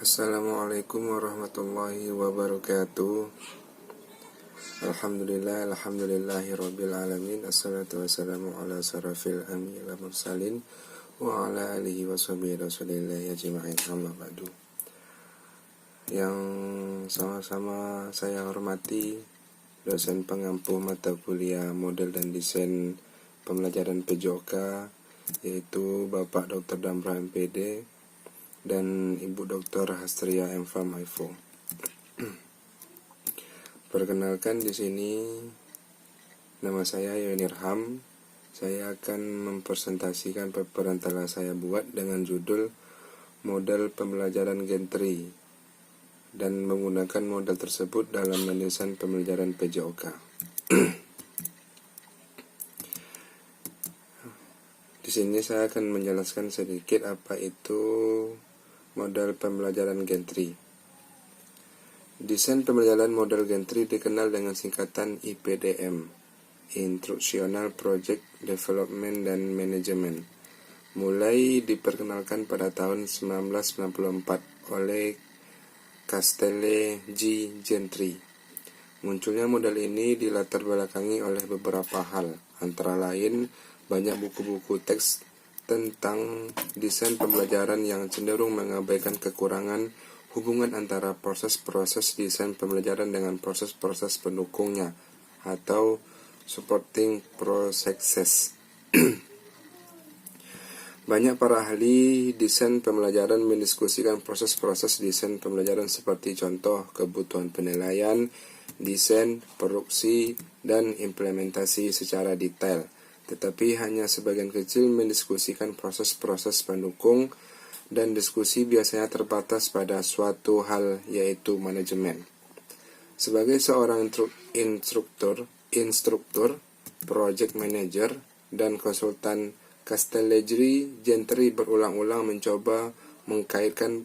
Assalamualaikum warahmatullahi wabarakatuh. Alhamdulillahirabbil alamin. Assalatu wassalamu ala sarafil anbiya'i wal mursalin wa ala alihi washabihi rasulillahi ajma'in, amma ba'du. Yang sama-sama saya hormati dosen pengampu mata kuliah model dan desain pembelajaran PJOK, yaitu Bapak Dr. Damra MPD dan Ibu Dr. Hastria M.Pharm IFO. Perkenalkan, di sini nama saya Yonirham. Saya akan mempresentasikan paper yang telah saya buat dengan judul Model Pembelajaran Gen 3 dan menggunakan model tersebut dalam mendesain pembelajaran PJOK. Di sini saya akan menjelaskan sedikit apa itu model pembelajaran Gen 3. Desain pembelajaran model Gen 3 dikenal dengan singkatan IPDM, Instructional Project Development dan Management. Mulai diperkenalkan pada tahun 1994 oleh Castelle G. Gentry. Munculnya model ini dilatar belakangi oleh beberapa hal, antara lain banyak buku-buku teks tentang desain pembelajaran yang cenderung mengabaikan kekurangan hubungan antara proses-proses desain pembelajaran dengan proses-proses pendukungnya atau supporting processes. Banyak para ahli desain pembelajaran mendiskusikan proses-proses desain pembelajaran seperti contoh kebutuhan penilaian, desain, produksi, dan implementasi secara detail. Tetapi hanya sebagian kecil mendiskusikan proses-proses pendukung, dan diskusi biasanya terbatas pada suatu hal, yaitu manajemen. Sebagai seorang instruktur, project manager, dan konsultan, Castelle Gentry berulang-ulang mencoba mengkaitkan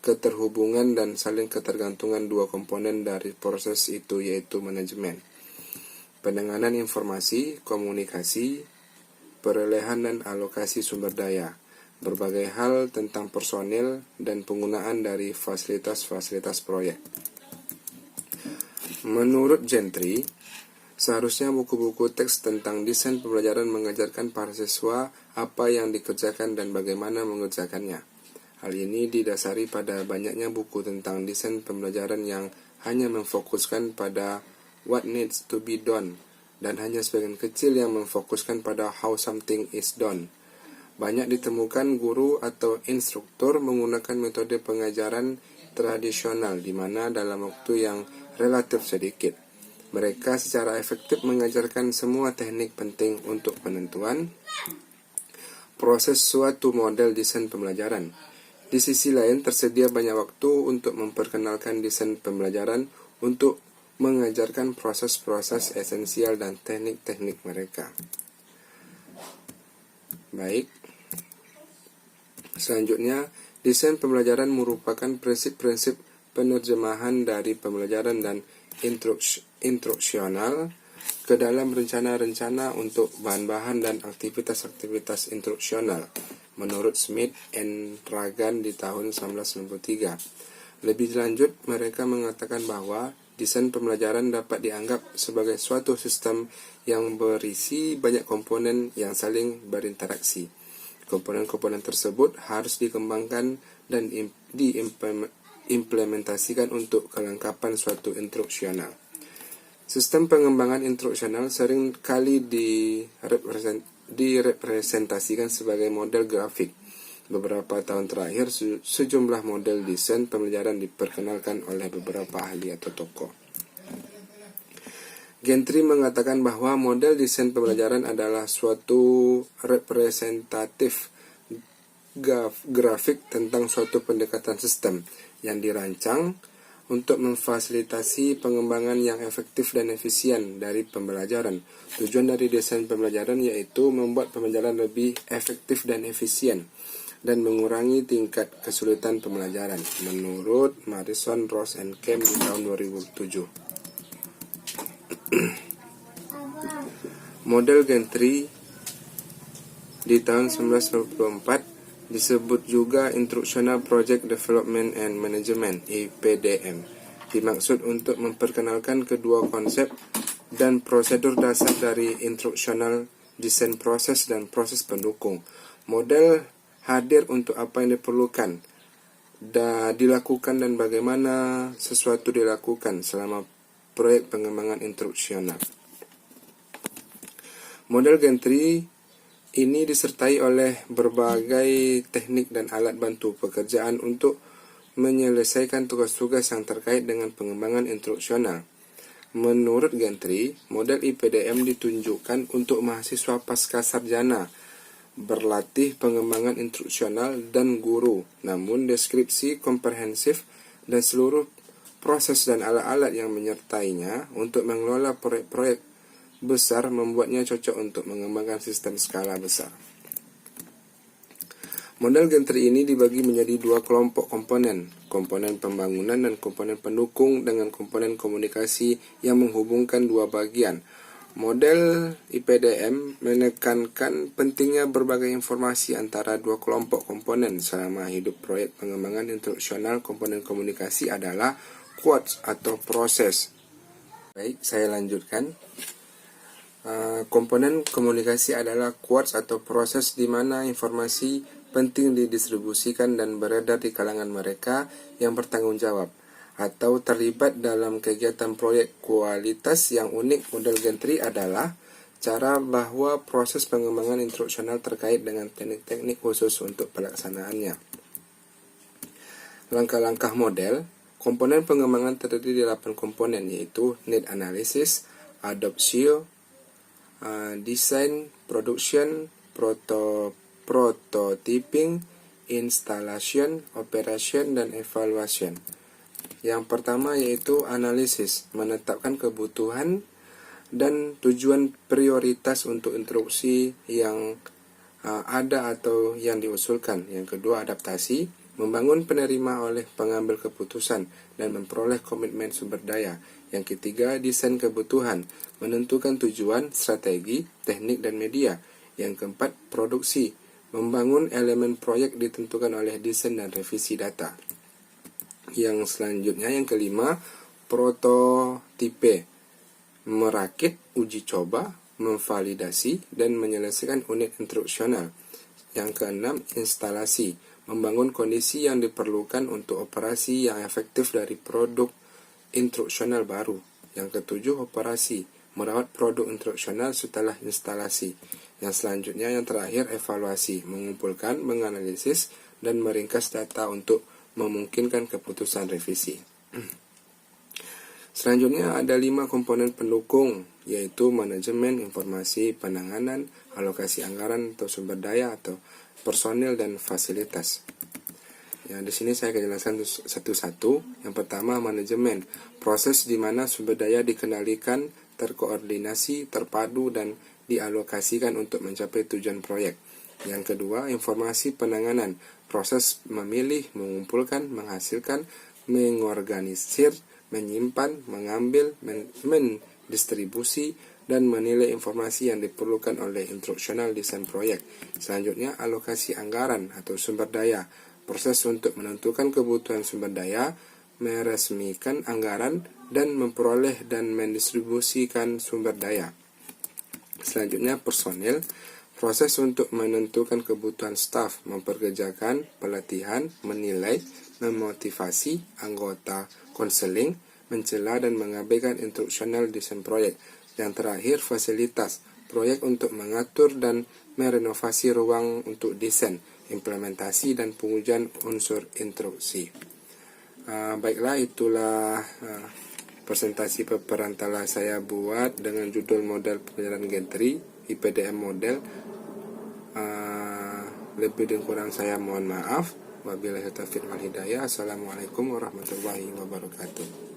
keterhubungan dan saling ketergantungan dua komponen dari proses itu, yaitu manajemen, penanganan informasi, komunikasi, perolehan dan alokasi sumber daya, berbagai hal tentang personil, dan penggunaan dari fasilitas-fasilitas proyek. Menurut Gentry, seharusnya buku-buku teks tentang desain pembelajaran mengajarkan para siswa apa yang dikerjakan dan bagaimana mengerjakannya. Hal ini didasari pada banyaknya buku tentang desain pembelajaran yang hanya memfokuskan pada what needs to be done, dan hanya sebagian kecil yang memfokuskan pada how something is done. Banyak ditemukan guru atau instruktur menggunakan metode pengajaran tradisional, di mana dalam waktu yang relatif sedikit, mereka secara efektif mengajarkan semua teknik penting untuk penentuan proses suatu model desain pembelajaran. Di sisi lain, tersedia banyak waktu untuk memperkenalkan desain pembelajaran untuk mengajarkan proses-proses esensial dan teknik-teknik mereka. Baik, selanjutnya, desain pembelajaran merupakan prinsip-prinsip penerjemahan dari pembelajaran dan instruksional ke dalam rencana-rencana untuk bahan-bahan dan aktivitas-aktivitas instruksional, menurut Smith and Ragan di tahun 1993. Lebih lanjut, mereka mengatakan bahwa desain pembelajaran dapat dianggap sebagai suatu sistem yang berisi banyak komponen yang saling berinteraksi. Komponen-komponen tersebut harus dikembangkan dan diimplementasikan untuk kelengkapan suatu instruksional. Sistem pengembangan instruksional sering kali direpresentasikan sebagai model grafik. Beberapa tahun terakhir, sejumlah model desain pembelajaran diperkenalkan oleh beberapa ahli atau tokoh. Gentry mengatakan bahwa model desain pembelajaran adalah suatu representatif grafik tentang suatu pendekatan sistem yang dirancang untuk memfasilitasi pengembangan yang efektif dan efisien dari pembelajaran. Tujuan dari desain pembelajaran yaitu membuat pembelajaran lebih efektif dan efisien dan mengurangi tingkat kesulitan pembelajaran, menurut Marison, Ross and Kemp di tahun 2007. Model Gen 3 di tahun 1994 disebut juga Instructional Project Development and Management (IPDM), dimaksud untuk memperkenalkan kedua konsep dan prosedur dasar dari instructional design proses dan proses pendukung. Model hadir untuk apa yang diperlukan dilakukan dan bagaimana sesuatu dilakukan selama proyek pengembangan instruksional. Model gantry ini disertai oleh berbagai teknik dan alat bantu pekerjaan untuk menyelesaikan tugas-tugas yang terkait dengan pengembangan instruksional. Menurut gantry, model IPDM ditunjukkan untuk mahasiswa pasca sarjana berlatih pengembangan instruksional dan guru, namun deskripsi komprehensif dan seluruh proses dan alat-alat yang menyertainya untuk mengelola proyek-proyek besar membuatnya cocok untuk mengembangkan sistem skala besar. Model gantry ini dibagi menjadi dua kelompok komponen pembangunan dan komponen pendukung dengan komponen komunikasi yang menghubungkan dua bagian. Model IPDM menekankan pentingnya berbagai informasi antara dua kelompok komponen selama hidup proyek pengembangan instruksional. Komponen komunikasi adalah quotes atau proses. Baik, saya lanjutkan. Komponen komunikasi adalah quotes atau proses di mana informasi penting didistribusikan dan beredar di kalangan mereka yang bertanggung jawab atau terlibat dalam kegiatan proyek. Kualitas yang unik model gantry adalah cara bahwa proses pengembangan instruksional terkait dengan teknik-teknik khusus untuk pelaksanaannya. Langkah-langkah model. Komponen pengembangan terdiri dari 8 komponen, yaitu need analysis, adoption, design, production, prototyping, installation, operation, dan evaluation. Yang pertama yaitu analisis, menetapkan kebutuhan dan tujuan prioritas untuk instruksi yang ada atau yang diusulkan. Yang kedua adaptasi, membangun penerima oleh pengambil keputusan dan memperoleh komitmen sumber daya. Yang ketiga, desain kebutuhan, menentukan tujuan, strategi, teknik, dan media. Yang keempat, produksi, membangun elemen proyek ditentukan oleh desain dan revisi data. Yang selanjutnya, yang kelima, prototipe, merakit, uji coba, memvalidasi, dan menyelesaikan unit instruksional. Yang keenam, instalasi, membangun kondisi yang diperlukan untuk operasi yang efektif dari produk instruksional baru. Yang ketujuh, operasi, merawat produk instruksional setelah instalasi. Yang selanjutnya, yang terakhir, evaluasi, mengumpulkan, menganalisis, dan meringkas data untuk memungkinkan keputusan revisi. Selanjutnya ada 5 komponen pendukung, yaitu manajemen, informasi, penanganan, alokasi anggaran atau sumber daya atau personil dan fasilitas. Ya, di sini saya akan jelaskan satu-satu. Yang pertama, manajemen, proses di mana sumber daya dikendalikan, terkoordinasi, terpadu, dan dialokasikan untuk mencapai tujuan proyek. Yang kedua, informasi penanganan, proses memilih, mengumpulkan, menghasilkan, mengorganisir, menyimpan, mengambil, mendistribusi, dan menilai informasi yang diperlukan oleh instruksional desain proyek. Selanjutnya, alokasi anggaran atau sumber daya, proses untuk menentukan kebutuhan sumber daya, meresmikan anggaran, dan memperoleh dan mendistribusikan sumber daya. Selanjutnya, personil, proses untuk menentukan kebutuhan staf, memperkerjakan, pelatihan, menilai, memotivasi anggota, konseling, mencela dan mengabaikan instruksional desain proyek. Yang terakhir, fasilitas, proyek untuk mengatur dan merenovasi ruang untuk desain, implementasi, dan pengujian unsur instruksi. Baiklah, itulah presentasi paparan telah saya buat dengan judul model pembelajaran gantry, IPDM model. Lebih dan kurang saya mohon maaf. Wabillahi taufiq wal hidayah. Assalamualaikum warahmatullahi wabarakatuh.